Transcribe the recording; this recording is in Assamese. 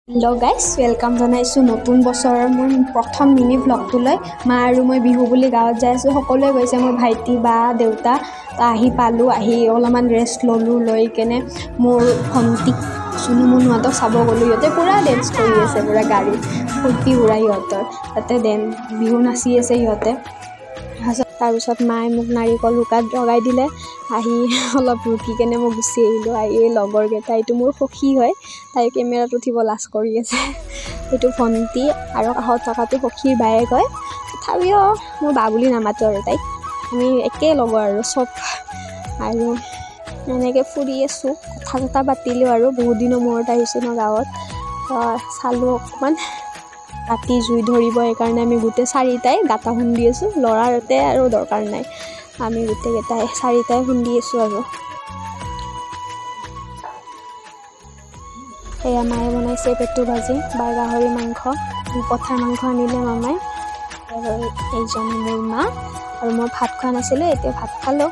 হেল্ল' গাইজ ৱেলকাম জনাইছোঁ নতুন বছৰৰ মোৰ প্ৰথম মিনি ভ্লগটোলৈ। মা আৰু মই বিহু বুলি গাঁৱত যাই আছোঁ। সকলোৱে গৈছে, মোৰ ভাইটি বা দেউতা। আহি পালোঁ, আহি অলপমান ৰেষ্ট ল'লোঁ। লৈ কেনে মোৰ ভণ্টিক চুনুমুনুহঁতক চাব গ'লোঁ। সিহঁতে পূৰা ডেন্স কৰি আছে, পূৰা গাড়ীত ফূৰ্তি পূৰা সিহঁতৰ তাতে বিহু নাচি আছে সিহঁতে। তাৰপিছত মায়ে মোক নাৰিকল ৰোকাত লগাই দিলে। আহি অলপ ৰুকি কেনে মই গুচি আহিলোঁ। আহি এই লগৰকেইটা, এইটো মোৰ সখী হয়, তাই কেমেৰাত উঠিব লাজ কৰি আছে। সেইটো ভণ্টি আৰু কাষত থকাটো সখীৰ বায়েক হয়। তথাপিও মোৰ বা বুলি নামাতো আৰু তাইক, আমি একে লগৰ আৰু চব। আৰু এনেকৈ ফুৰি আছোঁ, কথা চথা পাতিলোঁ আৰু বহুত দিনৰ মূৰত আহিছোঁ ন গাঁৱত। চালোঁ অকণমান ৰাতি জুই ধৰিব, সেইকাৰণে আমি গোটেই চাৰিটাই গাটা খুন্দি আছোঁ। ল'ৰাৰতে আৰু দৰকাৰ নাই, আমি গোটেইকেইটাই চাৰিটাই খুন্দি আছোঁ আৰু। এয়া মায়ে বনাইছে পেটু ভাজি, বাৰ গাহৰি মাংস, পঠাৰ মাংস আনিলে মামাই। আৰু এইজনী মোৰ মা। আৰু মই ভাত খোৱা নাছিলোঁ, এতিয়া ভাত খালোঁ।